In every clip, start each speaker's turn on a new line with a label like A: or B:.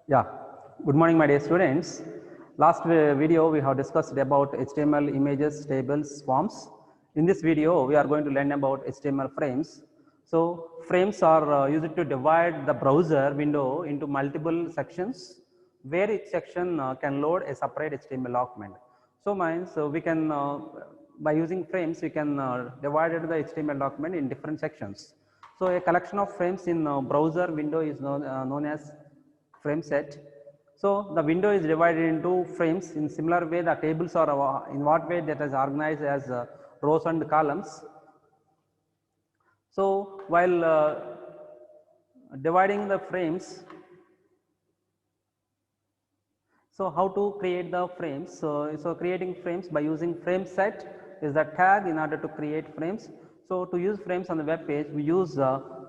A: Yeah, good morning, my dear students. Last video we have discussed about HTML images, tables, forms. In this video, we are going to learn about HTML frames. So, frames are used to divide the browser window into multiple sections, where each section can load a separate HTML document. So, we can by using frames we can divide the HTML document in different sections. So, a collection of frames in browser window is known as frame set. So, the window is divided into frames. In similar way, the tables are in what way that is organized as rows and columns. So, while dividing the frames, so how to create the frames? So creating frames by using frame set is the tag in order to create frames. So to use frames on the web page, we use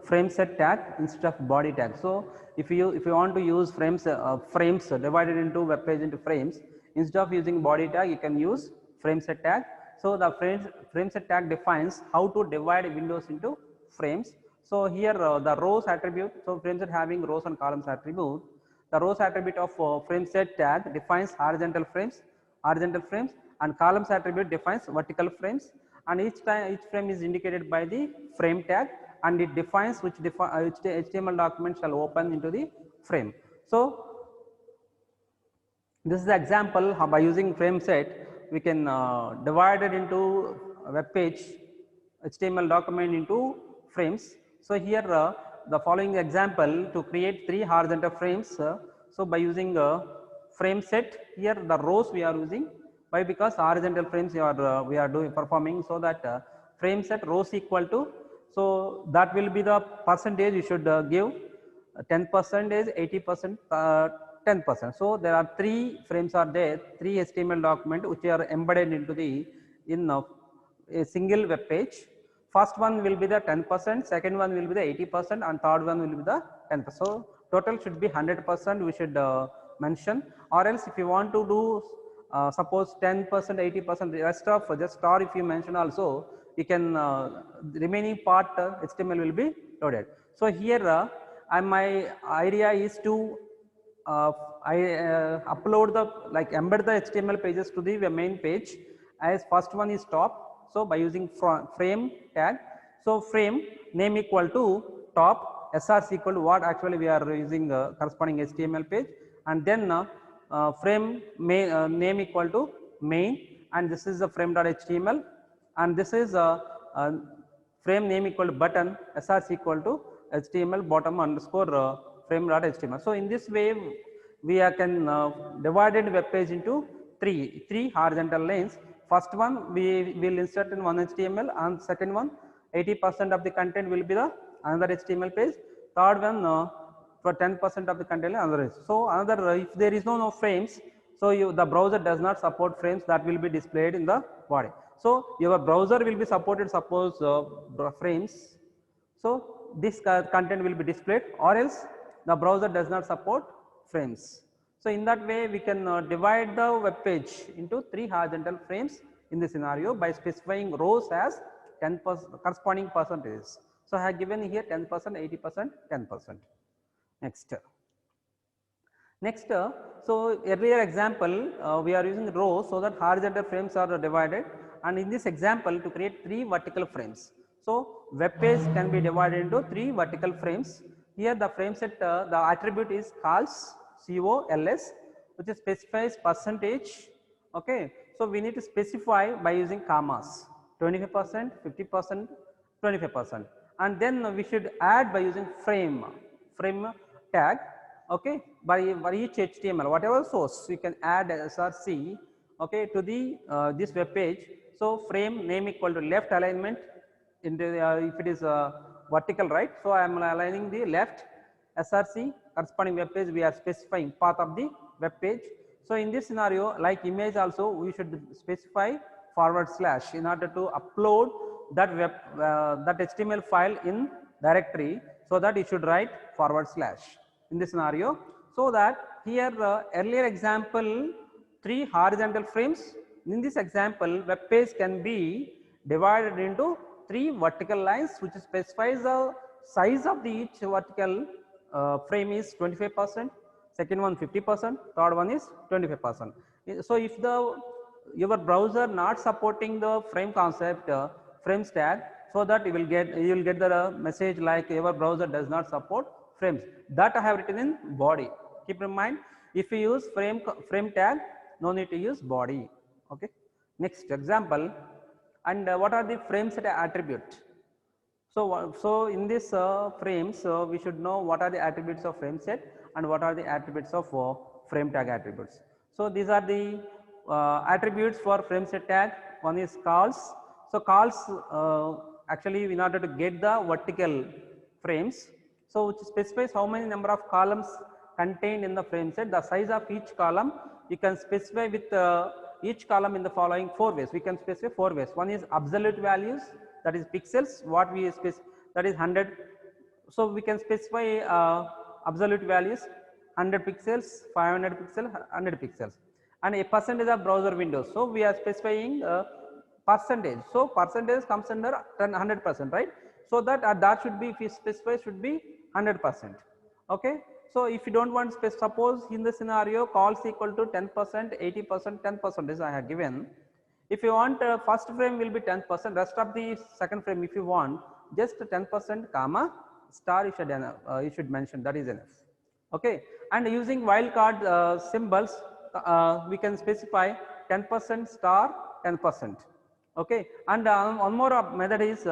A: frame set tag instead of body tag. So if you want to use frames divided into web page into frames, instead of using body tag, you can use frame set tag. So the frame set tag defines how to divide windows into frames. So here the rows attribute. So frame set having rows and columns attribute. The rows attribute of frame set tag defines horizontal frames, and columns attribute defines vertical frames, and each frame is indicated by the frame tag, and it defines which HTML document shall open into the frame. So this is the example how by using frame set we can divide it into a web page HTML document into frames. So here the following example to create 3 horizontal frames. So by using frame set, here the rows we are using. Why? Because horizontal frames we are doing performing, so that frame set rows equal to, so that will be the percentage you should give 10%, 80%, 10%. So there are 3 frames are there, 3 HTML document which are embedded into the in a single web page. First one will be the 10%, second one will be the 80%, and third one will be the 10%. So total should be 100% we should mention, or else if you want to do suppose 10%, 80%, the rest of just star if you mention also, you can the remaining part HTML will be loaded. So here my idea is to I upload the embed the HTML pages to the main page, as first one is top. So by using frame tag, so frame name equal to top, src equal to what actually we are using corresponding HTML page, and then frame name equal to main, and this is the frame.html, and this is frame name equal to button, src equal to HTML bottom underscore frame.html. So in this way we can divide the web page into three horizontal lanes. First one we will insert in one HTML, and second one 80% of the content will be the another HTML page. Third one for 10% of the content another is. So another if there is no frames, so the browser does not support frames that will be displayed in the body. So your browser will be supported suppose frames. So this content will be displayed, or else the browser does not support frames. So in that way we can divide the web page into 3 horizontal frames in this scenario by specifying rows as 10% corresponding percentages. So I have given here 10%, 80%, 10%. Next, so earlier example we are using rows so that horizontal frames are divided, and in this example to create 3 vertical frames. So web page can be divided into 3 vertical frames. Here the frame set the attribute is cols, COLS, which specifies percentage. Okay, so we need to specify by using commas 25%, 50%, 25%, and then we should add by using frame tag. Okay, by each HTML whatever source you can add src, okay, to the this web page. So frame name equal to left alignment in the if it is vertical, right? So I am aligning the left src corresponding web page, we are specifying path of the web page. So in this scenario, like image also we should specify / in order to upload that web that HTML file in directory, so that you should write / in this scenario. So that here earlier example 3 horizontal frames, in this example web page can be divided into 3 vertical lines which specifies the size of the each vertical frame is 25%, second one 50%, third one is 25%. So if your browser not supporting the frame concept, frames tag, so that you will get the message like your browser does not support frames. That I have written in body. Keep in mind, if you use frame tag, no need to use body. Okay. Next example, and what are the frame set attribute? So in this frames, we should know what are the attributes of frame set and what are the attributes of frame tag attributes. So these are the attributes for frame set tag. One is calls. So calls actually in order to get the vertical frames, so which specifies how many number of columns contained in the frame set. The size of each column you can specify with each column in the following 4 ways. We can specify 4 ways. One is absolute values, that is pixels, what we specify, that is 100. So we can specify absolute values 100 pixels, 500 pixels, 100 pixels, and a percentage of browser windows. So we are specifying percentage. So percentage comes under 100%, right? So that should be, if you specify, should be 100%. Okay. So if you don't want space, suppose in the scenario calls equal to 10%, 80%, 10% is I have given. If you want first frame will be 10%, rest of the second frame if you want just 10% comma star you should mention, that is enough. Okay. And using wildcard symbols, we can specify 10% star 10%. Okay. And one more method is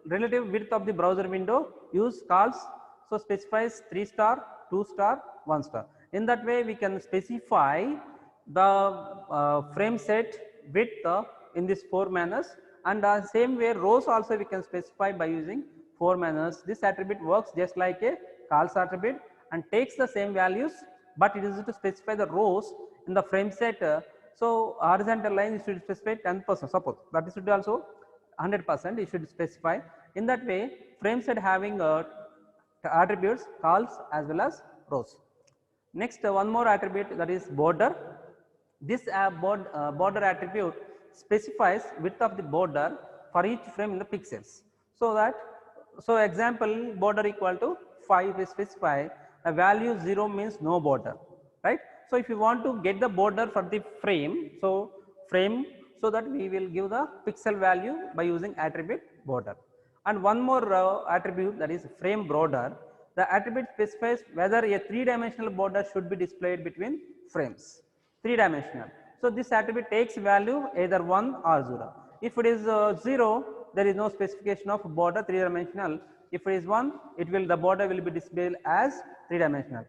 A: relative width of the browser window, use calls. So specifies 3 star, 2 star, 1 star. In that way we can specify the frame set width in this 4 manners, and same way rows also we can specify by using 4 manners. This attribute works just like a calls attribute and takes the same values, but it is to specify the rows in the frame set. So horizontal line you should specify 10%, suppose that should be also 100%, you should specify. In that way frame set having attributes calls as well as rows. Next one more attribute, that is border. This border attribute specifies width of the border for each frame in the pixels. So example, border equal to 5 is specify, a value 0 means no border, right? So if you want to get the border for the frame, so that we will give the pixel value by using attribute border. And one more attribute, that is frame border. The attribute specifies whether a 3-dimensional border should be displayed between frames. 3-dimensional. So this attribute takes value either 1 or 0. If it is 0, there is no specification of border 3-dimensional. If it is 1, the border will be displayed as 3-dimensional.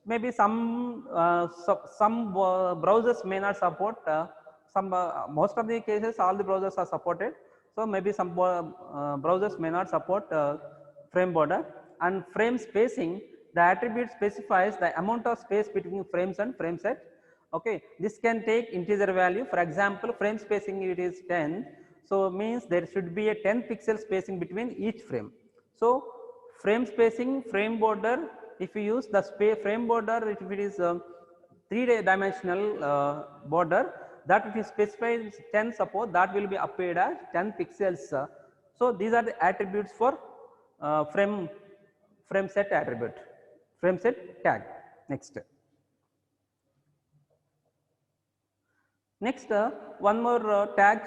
A: Maybe some browsers may not support most of the cases all the browsers are supported. So maybe some browsers may not support frame border. And frame spacing, the attribute specifies the amount of space between frames and frame set. Okay, this can take integer value. For example, frame spacing it is 10, so means there should be a 10 pixel spacing between each frame. So frame spacing, frame border, if you use the frame border, if it is 3-dimensional border, that if you specify 10, suppose that will be appeared as 10 pixels. So these are the attributes for frame set attribute, frame set tag. Next one more tag,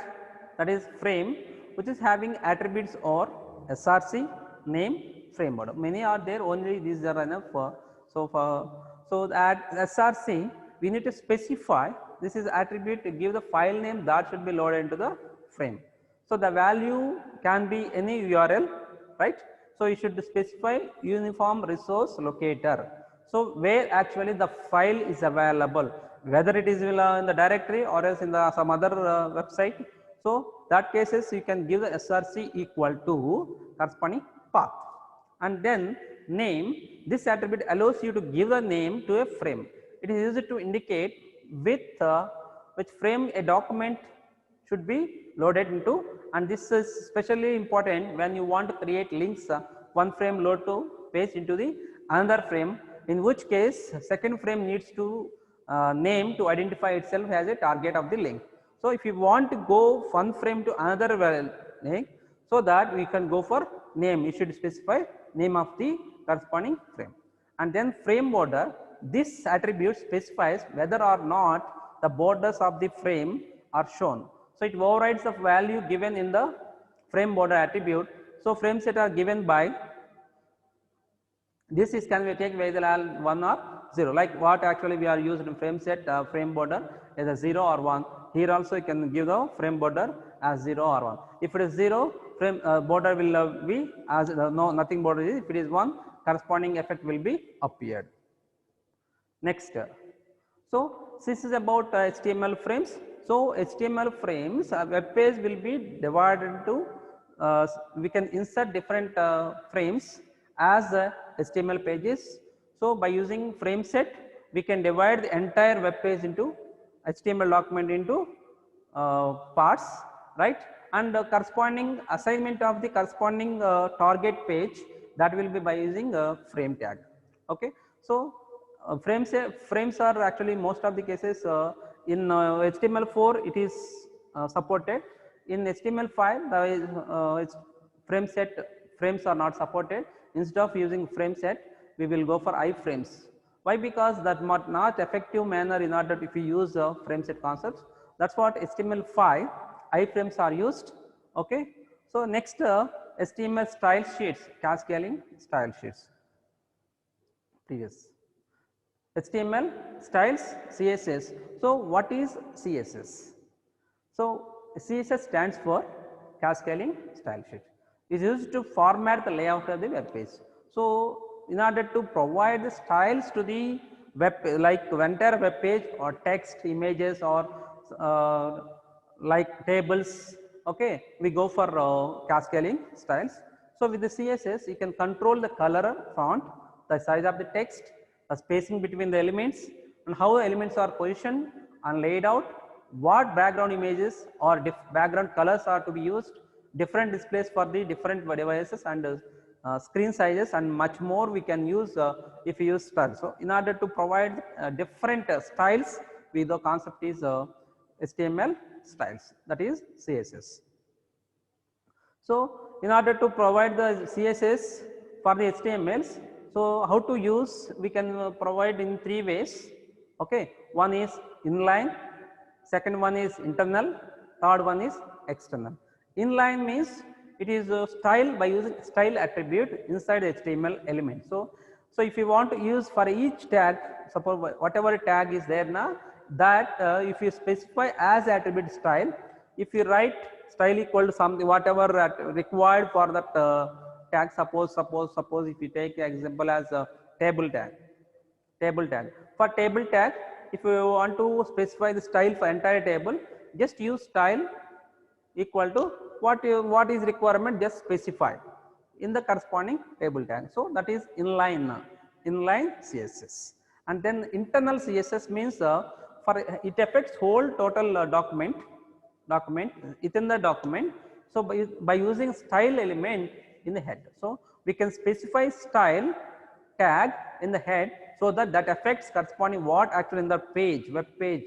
A: that is frame, which is having attributes or src, name, frame border. Many are there, only these are enough. So at src we need to specify, this is attribute to give the file name that should be loaded into the frame. So the value can be any URL, right? So you should specify uniform resource locator. So where actually the file is available, whether it is in the directory or else in some other website. So that cases you can give the src equal to corresponding path. And then name, this attribute allows you to give the name to a frame. It is used to indicate with which frame a document should be loaded into, and this is especially important when you want to create links, one frame load to paste into the another frame, in which case second frame needs to name to identify itself as a target of the link. So if you want to go one frame to another link, so that we can go for name, you should specify name of the corresponding frame. And then frame border, this attribute specifies whether or not the borders of the frame are shown. So it overrides the value given in the frame border attribute. So frame set are given by this is can be take whether 1 or 0, like what actually we are used in frame set frame border is a 0 or 1. Here also you can give the frame border as 0 or 1. If it is 0, frame border will be as no nothing border is. If it is 1, corresponding effect will be appeared. Next, so this is about HTML frames. So HTML frames, web page will be divided into we can insert different frames as HTML pages. So by using frame set, we can divide the entire web page into HTML document into parts, right? And corresponding assignment of the corresponding target page, that will be by using a frame tag. Okay, so frames are actually most of the cases in HTML4 it is supported. In HTML5 the frames are not supported. Instead of using frame set, we will go for iframes. Why? Because that not effective manner in order if we use frame set concepts. That's what HTML5 iframes are used. Okay. So next HTML style sheets, cascading style sheets. Previous HTML styles CSS. So what is CSS? So CSS stands for cascading style sheet. It is used to format the layout of the web page. So in order to provide the styles to the web, like entire web page or text, images, or like tables, okay, we go for cascading styles. So with the CSS, you can control the color, font, the size of the text, the spacing between the elements, and how the elements are positioned and laid out, what background images or background colors are to be used, different displays for the different devices, and screen sizes, and much more we can use if we use styles. So in order to provide different styles, the concept is HTML styles, that is CSS. So in order to provide the CSS for the HTMLs, so how to use, we can provide in 3 ways. Okay, one is inline, second one is internal, third one is external. Inline means it is a style by using style attribute inside HTML element. So if you want to use for each tag, suppose whatever tag is there now, that if you specify as attribute style, if you write style equal to something whatever required for that tag, suppose if you take example as a table tag. For table tag, if you want to specify the style for entire table, just use style equal to what is requirement, just specify in the corresponding table tag. So that is inline CSS. And then internal CSS means for it affects whole total document within the document. So by using style element in the head, so we can specify style tag in the head, so that affects corresponding what actually in the page, web page,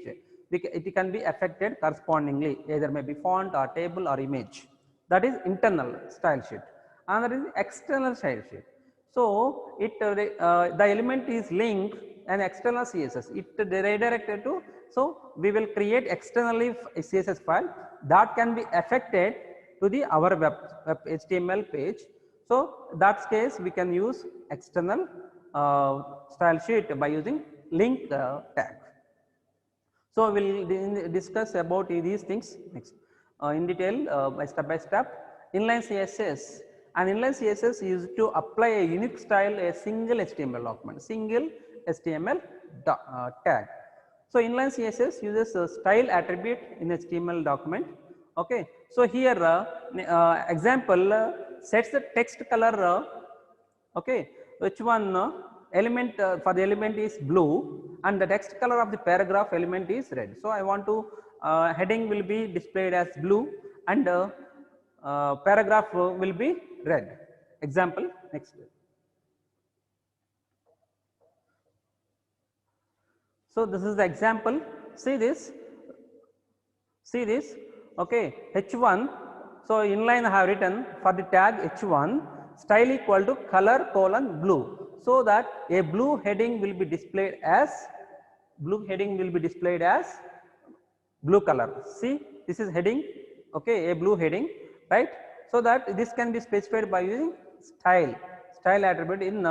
A: it can be affected correspondingly, either maybe font or table or image. That is internal style sheet. Another is external style sheet. So it the element is linked and external CSS, it redirected to, so we will create externally CSS file that can be affected to the our web HTML page. So that case we can use external style sheet by using link tag. So we will discuss about these things next in detail by step. Inline CSS, and inline CSS is used to apply a unique style a single HTML document, single HTML tag. So inline CSS uses a style attribute in HTML document. Okay. So here example sets the text color. Okay, which one element for the element is blue and the text color of the paragraph element is red. So I want to heading will be displayed as blue and paragraph will be red. Example next. So this is the example. See this. Okay, H1. So inline I have written for the tag H1 style equal to color colon blue. so that a blue heading will be displayed as blue color. See, this is heading, okay, a blue heading, right? So that this can be specified by using style attribute in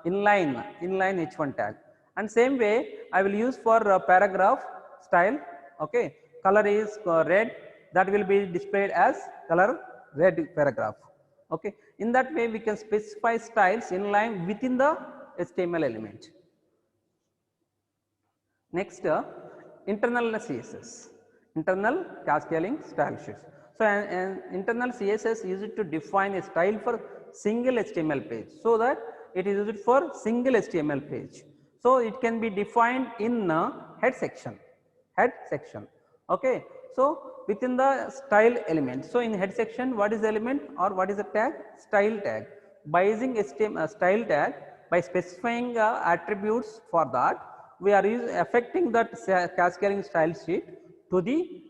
A: inline h1 tag. And same way I will use for paragraph style, okay, color is red, that will be displayed as color red paragraph, okay. In that way we can specify styles inline within the HTML element. Next, internal CSS, internal cascading style sheets. So, an internal CSS used to define a style for single HTML page, so that it is used for single HTML page. So, it can be defined in head section, okay. So, within the style element. So, in head section, what is the element or what is the tag? Style tag. By using HTML style tag, by specifying attributes for that, we are affecting that cascading style sheet to the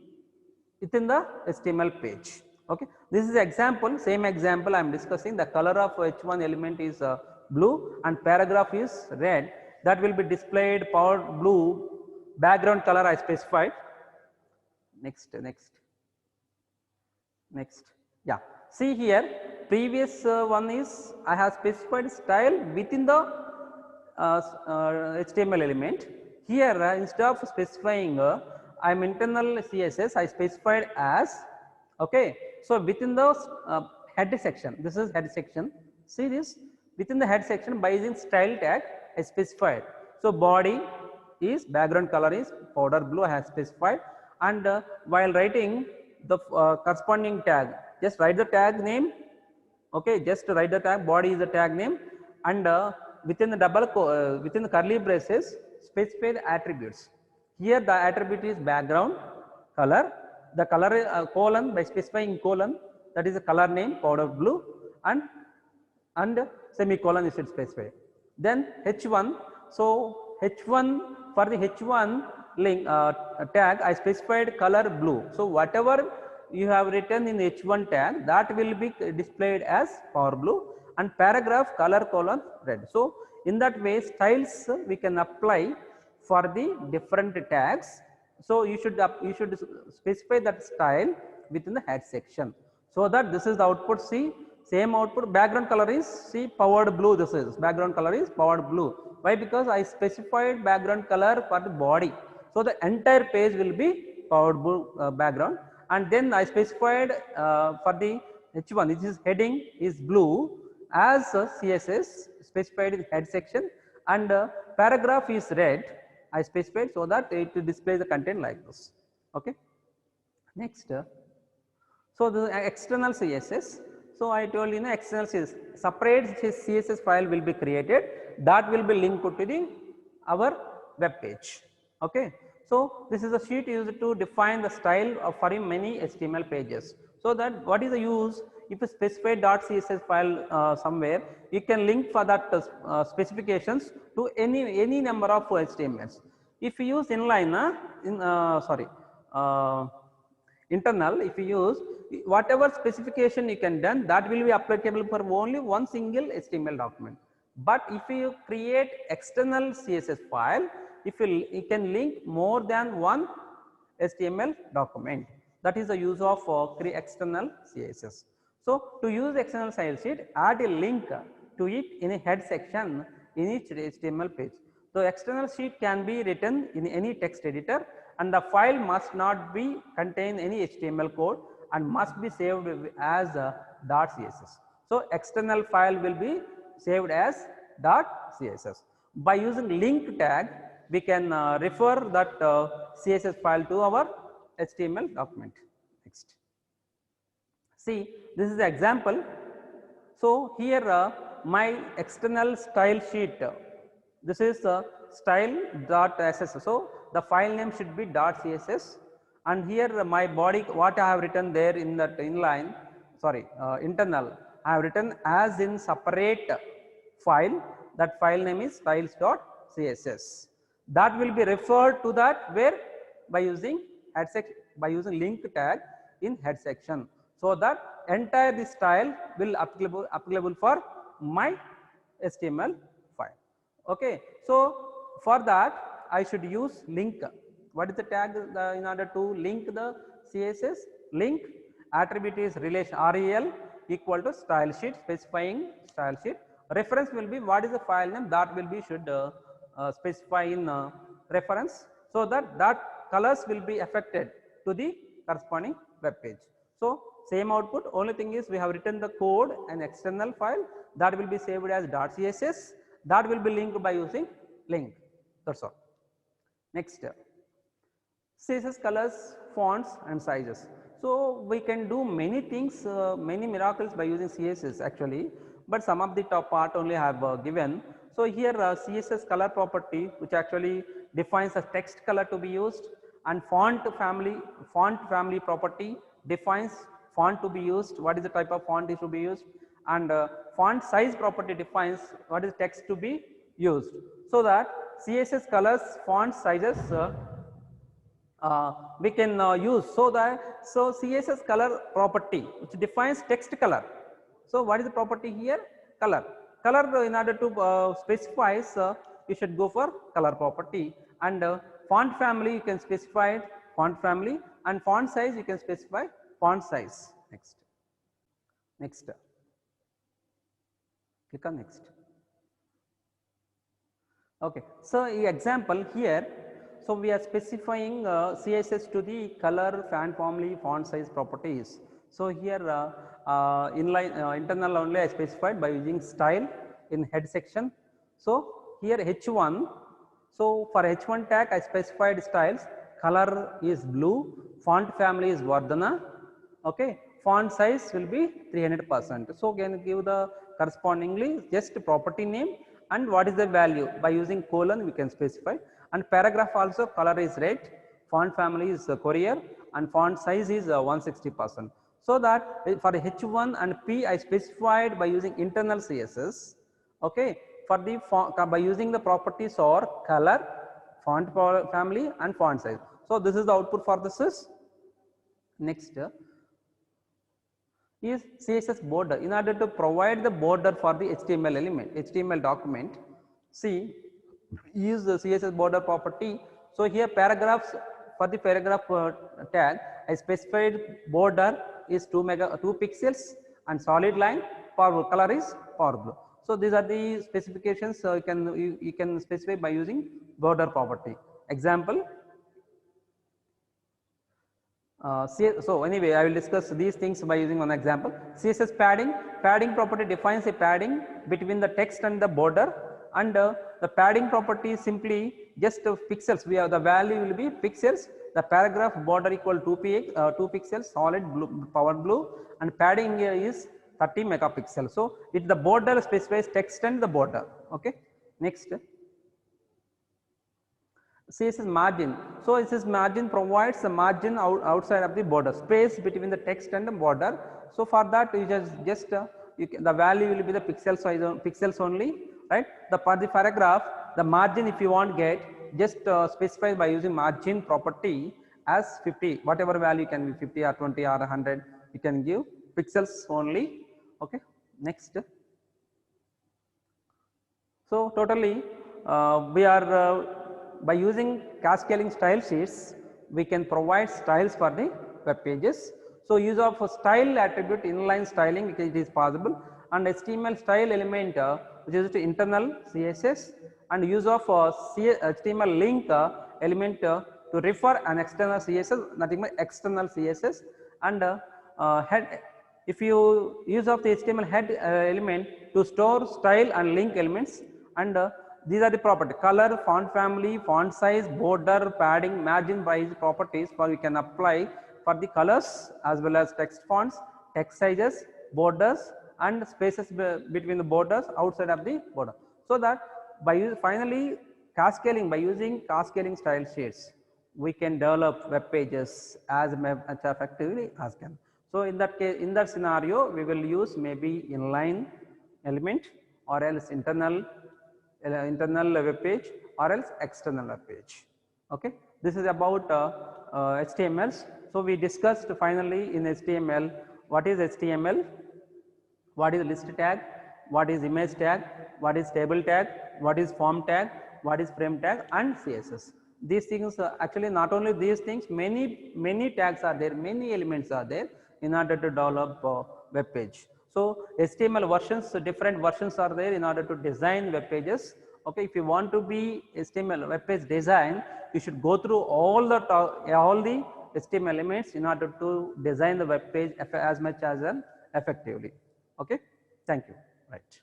A: within the HTML page, okay. This is example, same example I am discussing. The color of h1 element is blue and paragraph is red, that will be displayed power blue, background color I specified. Next, yeah, see here, previous one is I have specified style within the HTML element. Here instead of specifying I am internal CSS, I specified as, okay. So, within the head section, this is head section, see this, within the head section by using style tag I specified. So, body is background color is powder blue I have specified, and while writing the corresponding tag, just write the tag name, okay, just write the tag, body is the tag name, and within the within the curly braces specify the attributes. Here the attribute is background color, the color colon, by specifying colon, that is the color name powder blue, and semicolon is specified. Then h1, so h1, for the h1 link tag I specified color blue. So, whatever you have written in h1 tag, that will be displayed as power blue, and paragraph color colon red. So, in that way styles we can apply for the different tags. So, you should specify that style within the head section, so that this is the output. See, same output, background color is, see, powered blue, this is background color is powered blue. Why? Because I specified background color for the body. So, the entire page will be powered blue background, and then I specified for the h1, this is heading is blue as CSS specified in head section, and paragraph is red I specified, so that it will display the content like this, okay. Next, so the external CSS. So, I told you, external CSS, separate CSS file will be created, that will be linked to the our web page, okay. So, this is a sheet used to define the style of for many HTML pages. So, that what is the use? If you specify .css file somewhere, you can link for that specifications to any number of HTMLs. If you use inline, internal, if you use whatever specification you can done, that will be applicable for only one single HTML document. But if you create external CSS file, if you can link more than one HTML document, that is the use of external CSS. So, to use external style sheet, add a link to it in a head section in each HTML page. The external sheet can be written in any text editor, and the file must not be contain any HTML code and must be saved as .css. So, external file will be saved as .css. By using link tag, we can refer that CSS file to our HTML document. Next, see, this is the example. So, here my external style sheet, this is style.ss. So, the file name should be .css, and here my body, what I have written there in that inline, internal, I have written as in separate file, that file name is styles.css. That will be referred to that where? By using head section, by using link tag in head section, so that entire this style will applicable for my HTML file. Okay, so for that I should use link. What is the tag in order to link the CSS? Link attribute is relation rel equal to style sheet, specifying style sheet. Reference will be what is the file name, that will be should specify in reference, so that colors will be affected to the corresponding web page. So same output, only thing is we have written the code and external file that will be saved as .css, that will be linked by using link. That's all. Next, CSS colors, fonts and sizes. So we can do many things, many miracles by using CSS actually, but some of the top part only I have given. So here CSS color property, which actually defines a text color to be used, and font family property defines font to be used, what is the type of font is to be used, and font size property defines what is text to be used. So that CSS colors, font sizes we can use, so that CSS color property which defines text color. So what is the property here? Color. Color in order to specify, you should go for color property, and font family you can specify font family, and font size you can specify font size. Next. Next. Click on next. Okay. So example here, so we are specifying CSS to the color, font family, font size properties. So here inline internal only I specified by using style in head section. So here H1, so for H1 tag I specified styles, color is blue, font family is Vardhana, okay, font size will be 300%. So can give the correspondingly just property name and what is the value, by using colon we can specify, and paragraph also color is red, font family is Courier, and font size is 160%. So that for H1 and P I specified by using internal CSS, okay, for the by using the properties or color, font family and font size. So this is the output for this is. Next is CSS border. In order to provide the border for the HTML element, HTML document, see, use the CSS border property. So here paragraphs, for the paragraph tag I specified border is 2 pixels and solid line, for color is power blue. So these are the specifications you can specify by using border property. Example. So anyway, I will discuss these things by using one example. CSS padding. Padding property defines a padding between the text and the border, and the padding property is simply just pixels. We have the value will be pixels. The paragraph border equal 2 pixels, solid blue, power blue, and padding here is 30 megapixels. So it the border specifies text and the border. Okay. Next. CSS margin. So CSS margin provides a margin outside of the border, space between the text and the border. So for that you just the value will be the pixel size, pixels only, right? For the paragraph, the margin if you want get, just specify by using margin property as 50, whatever value can be 50 or 20 or 100, you can give pixels only. Okay. Next. So totally we are by using cascading style sheets, we can provide styles for the web pages. So use of a style attribute, inline styling, it is possible, and HTML style element which is to internal CSS, and use of HTML link element to refer an external CSS, nothing but external CSS, and head. If you use of the HTML head element to store style and link elements, and these are the property: color, font family, font size, border, padding, margin by properties for we can apply for the colors as well as text fonts, text sizes, borders, and spaces between the borders outside of the border. So that by finally cascading, by using cascading style sheets, we can develop web pages as effectively as can. So in that case, in that scenario, we will use maybe inline element or else internal web page or else external web page. Okay. This is about HTMLs. So we discussed finally in HTML what is HTML, what is list tag, what is image tag, what is table tag, what is form tag, what is frame tag, and CSS. These things actually not only these things, many tags are there, many elements are there in order to develop web page. So HTML versions, different versions are there in order to design web pages. Okay, if you want to be HTML web page design, you should go through all the HTML elements in order to design the web page as much as effectively. Okay, thank you. Right.